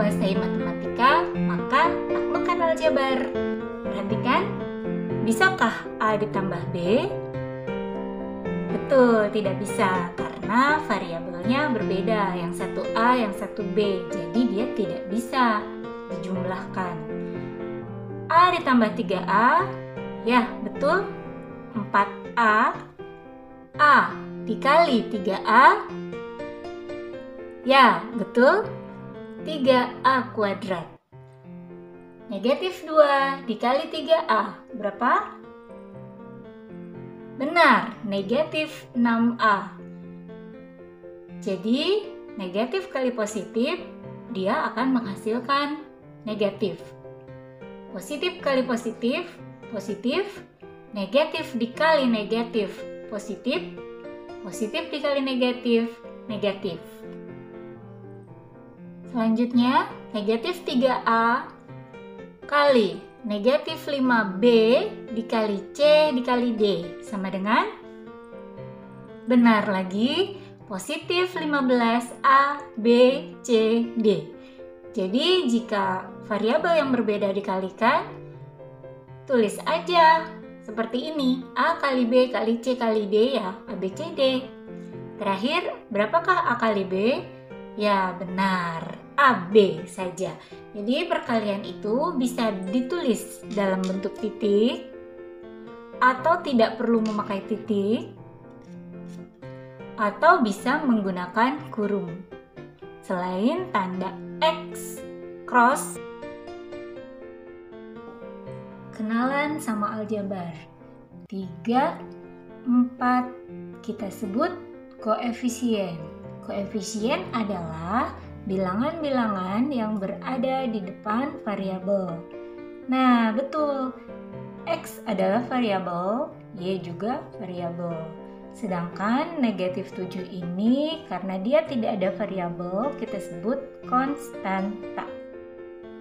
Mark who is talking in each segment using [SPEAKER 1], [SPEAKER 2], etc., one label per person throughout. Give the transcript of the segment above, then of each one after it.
[SPEAKER 1] menguasai matematika, maka taklukkan aljabar. Perhatikan, bisakah A ditambah B? Betul, tidak bisa karena variabelnya berbeda, yang satu A, yang satu B. Jadi dia tidak bisa dijumlahkan. A ditambah 3A, ya betul, 4A. A dikali 3A, ya betul, 3A kuadrat. Negatif 2 dikali 3A, berapa? Benar, negatif 6A. Jadi, negatif kali positif, dia akan menghasilkan negatif. Positif kali positif, positif. Negatif dikali negatif, positif. Positif dikali negatif, negatif. Selanjutnya, negatif 3A kali negatif 5B dikali C dikali D sama dengan? Benar lagi, positif 15A, B, C, D. Jadi jika variabel yang berbeda dikalikan, tulis aja seperti ini, A kali B kali C kali D ya, A, B, C, D. Terakhir, berapakah A kali B? Ya benar, AB saja. Jadi perkalian itu bisa ditulis dalam bentuk titik atau tidak perlu memakai titik atau bisa menggunakan kurung. Selain tanda X cross. Kenalan sama aljabar. 3, 4 kita sebut koefisien. Koefisien adalah bilangan-bilangan yang berada di depan variabel. Nah, betul. X adalah variabel, Y juga variabel. Sedangkan negatif 7 ini karena dia tidak ada variabel, kita sebut konstanta.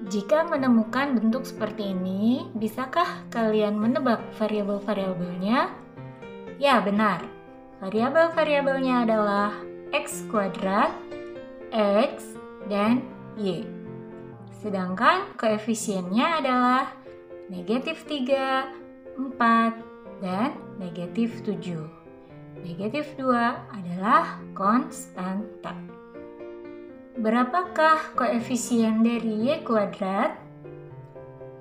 [SPEAKER 1] Jika menemukan bentuk seperti ini, bisakah kalian menebak variabel-variabelnya? Ya, benar. Variabel-variabelnya adalah X kuadrat, X, dan Y. Sedangkan koefisiennya adalah negatif 3, 4, dan negatif 7. Negatif 2 adalah konstanta. Berapakah koefisien dari Y kuadrat?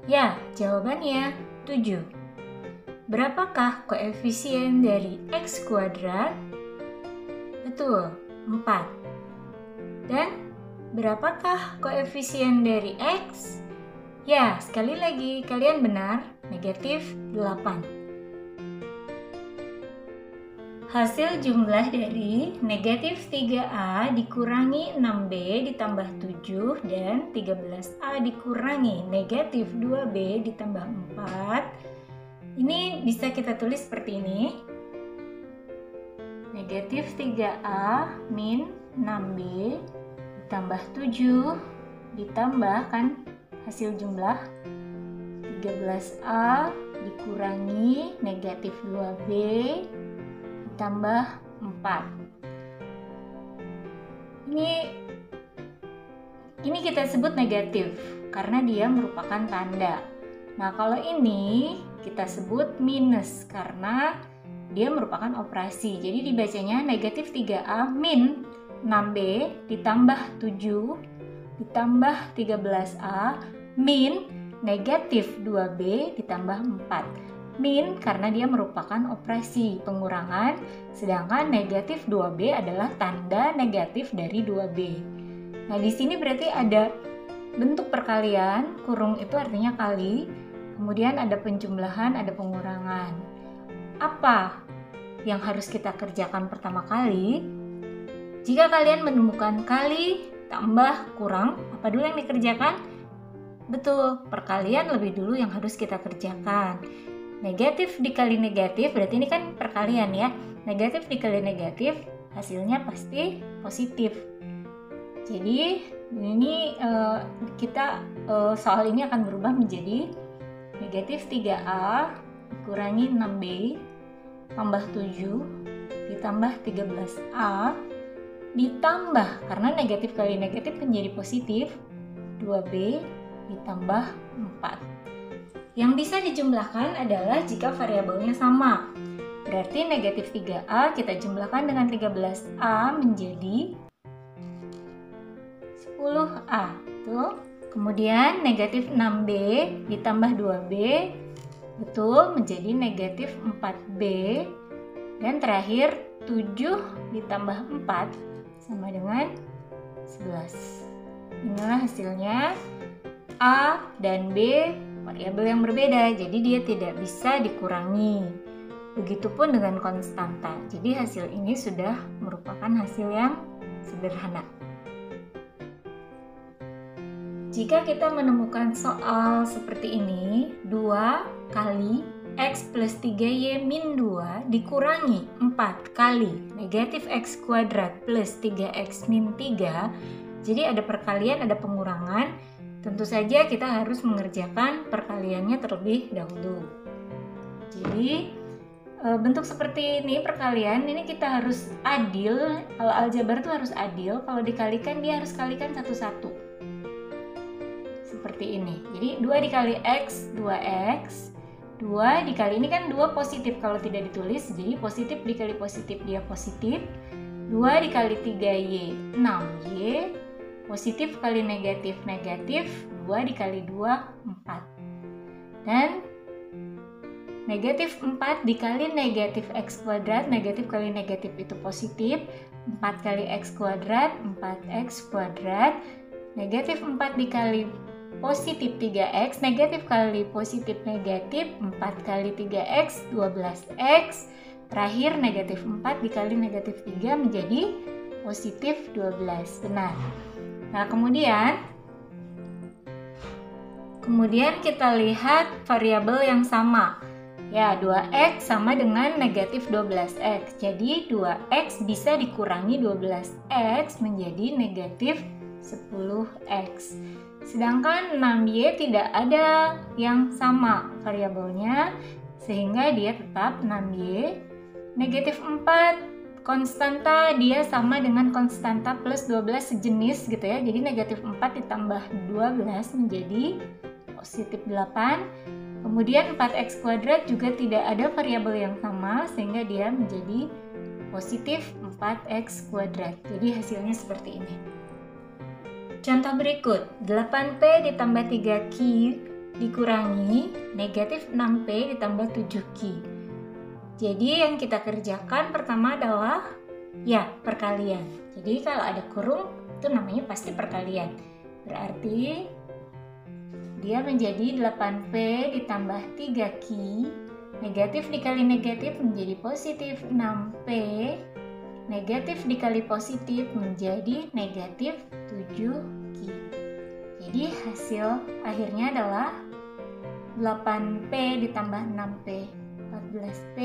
[SPEAKER 1] Ya, jawabannya 7. Berapakah koefisien dari X kuadrat? Betul, 4. Dan berapakah koefisien dari X? Ya, sekali lagi kalian benar, negatif 8. Hasil jumlah dari negatif 3A dikurangi 6B ditambah 7 dan 13A dikurangi negatif 2B ditambah 4. Ini bisa kita tulis seperti ini. Negatif 3A min 6B ditambah 7 ditambah kan hasil jumlah 13A dikurangi negatif 2B ditambah 4. Ini kita sebut negatif karena dia merupakan tanda. Nah, kalau ini kita sebut minus karena dia merupakan operasi. Jadi dibacanya negatif 3A min 6B ditambah 7 ditambah 13A min negatif 2B ditambah 4. Min karena dia merupakan operasi pengurangan, sedangkan negatif 2B adalah tanda negatif dari 2B. Nah, di sini berarti ada bentuk perkalian, kurung itu artinya kali, kemudian ada penjumlahan, ada pengurangan. Apa yang harus kita kerjakan pertama kali? Jika kalian menemukan kali, tambah, kurang, apa dulu yang dikerjakan? Betul, perkalian lebih dulu yang harus kita kerjakan. Negatif dikali negatif, berarti ini kan perkalian ya. Negatif dikali negatif, hasilnya pasti positif. Jadi ini soal ini akan berubah menjadi negatif 3A dikurangi 6B tambah 7 ditambah 13A ditambah, karena negatif kali negatif menjadi positif, 2B ditambah 4. Yang bisa dijumlahkan adalah jika variabelnya sama. Berarti negatif 3A kita jumlahkan dengan 13A menjadi 10A. Tuh. Kemudian negatif 6B ditambah 2B betul menjadi negatif 4B. Dan terakhir 7 ditambah 4 sama dengan 11. Inilah hasilnya. A dan B variabel yang berbeda, jadi dia tidak bisa dikurangi. Begitupun dengan konstanta. Jadi hasil ini sudah merupakan hasil yang sederhana. Jika kita menemukan soal seperti ini, 2 kali X plus 3Y min 2 dikurangi 4 kali negatif X kuadrat plus 3X min 3. Jadi ada perkalian, ada pengurangan. Tentu saja kita harus mengerjakan perkaliannya terlebih dahulu. Jadi bentuk seperti ini perkalian, ini kita harus adil. Kalau aljabar itu harus adil, kalau dikalikan dia harus kalikan satu-satu. Seperti ini. Jadi 2 dikali X, 2X. 2 dikali, ini kan 2 positif kalau tidak ditulis, jadi positif dikali positif dia positif. 2 dikali 3Y 6Y, positif kali negatif negatif, 2 dikali 2 4. Dan negatif 4 dikali negatif X kuadrat, negatif kali negatif itu positif, 4 kali X kuadrat 4X kuadrat, negatif 4 dikali positif 3X, negatif kali positif negatif, 4 kali 3X, 12X. Terakhir negatif 4 dikali negatif 3 menjadi positif 12. Benar. Nah, kemudian kita lihat variabel yang sama. Ya, 2X sama dengan negatif 12X. Jadi 2X bisa dikurangi 12X menjadi negatif 10X. Sedangkan 6Y tidak ada yang sama variabelnya, sehingga dia tetap 6Y. Negatif 4 konstanta dia sama dengan konstanta plus 12 sejenis gitu ya. Jadi negatif 4 ditambah 12 menjadi positif 8. Kemudian 4X kuadrat juga tidak ada variabel yang sama, sehingga dia menjadi positif 4X kuadrat. Jadi hasilnya seperti ini. Contoh berikut, 8P ditambah 3Q dikurangi negatif 6P ditambah 7Q. Jadi yang kita kerjakan pertama adalah ya perkalian. Jadi kalau ada kurung itu namanya pasti perkalian. Berarti dia menjadi 8P ditambah 3Q, negatif dikali negatif menjadi positif 6P, negatif dikali positif menjadi negatif 7Q. Jadi hasil akhirnya adalah 8P ditambah 6P 14P,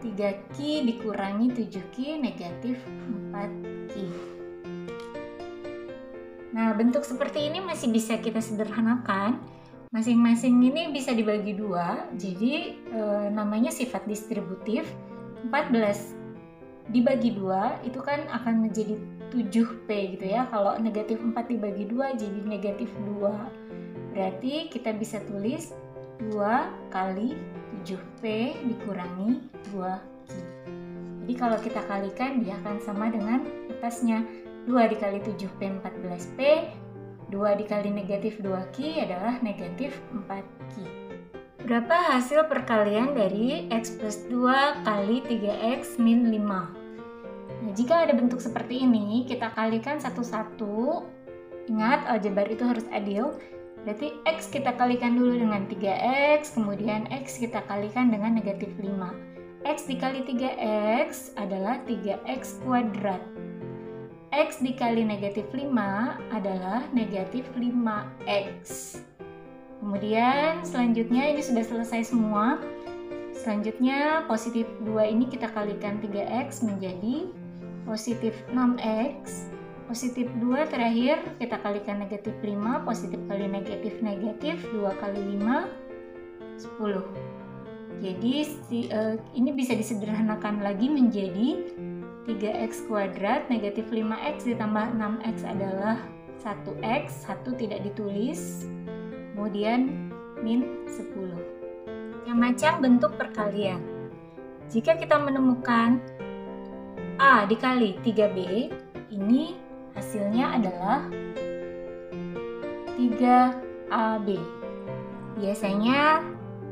[SPEAKER 1] 3Q dikurangi 7Q negatif 4Q. Nah, bentuk seperti ini masih bisa kita sederhanakan. Masing-masing ini bisa dibagi dua, jadi namanya sifat distributif. 14 dibagi 2 itu kan akan menjadi 7P gitu ya. Kalau negatif 4 dibagi 2 jadi negatif 2. Berarti kita bisa tulis 2 kali 7P dikurangi 2Q. Jadi kalau kita kalikan dia akan sama dengan atasnya. 2 dikali 7P 14P, 2 dikali negatif 2Q adalah negatif 4Q. Berapa hasil perkalian dari X plus 2 kali 3X min 5? Nah, jika ada bentuk seperti ini, kita kalikan satu-satu. Ingat, aljabar itu harus adil. Berarti X kita kalikan dulu dengan 3X, kemudian X kita kalikan dengan negatif 5. X dikali 3X adalah 3X kuadrat. X dikali negatif 5 adalah negatif 5X. Kemudian selanjutnya ini sudah selesai semua. Selanjutnya positif 2 ini kita kalikan 3X menjadi positif 6X. Positif 2 terakhir kita kalikan negatif 5, positif kali negatif negatif, 2 kali 5, 10. Jadi ini bisa disederhanakan lagi menjadi 3X kuadrat, negatif 5X ditambah 6X adalah 1x, 1 tidak ditulis, kemudian min 10. Macam-macam bentuk perkalian. Jika kita menemukan A dikali 3B, ini hasilnya adalah 3AB. Biasanya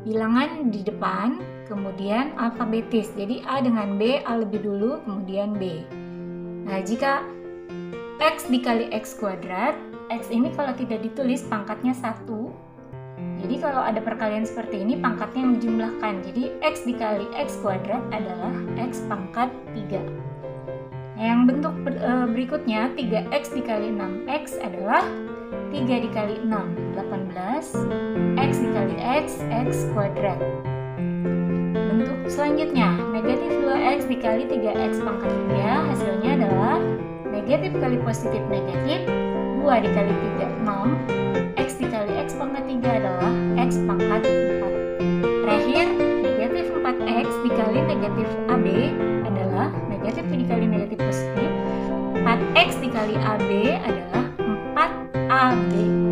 [SPEAKER 1] bilangan di depan, kemudian alfabetis. Jadi A dengan B, A lebih dulu, kemudian B. Nah, jika X dikali X kuadrat, X ini kalau tidak ditulis pangkatnya 1. Jadi kalau ada perkalian seperti ini, pangkatnya yang dijumlahkan. Jadi X dikali X kuadrat adalah X pangkat 3. Nah, yang bentuk berikutnya, 3X dikali 6X adalah 3 dikali 6, 18. X dikali X, X kuadrat. Bentuk selanjutnya, negatif 2X dikali 3X pangkat 3, hasilnya adalah negatif kali positif negatif, 2 dikali 3, 6. X dikali X pangkat 3 adalah X pangkat 4. Terakhir, negatif 4X dikali negatif AB adalah negatif dikali negatif positif. 4X dikali AB adalah 4AB.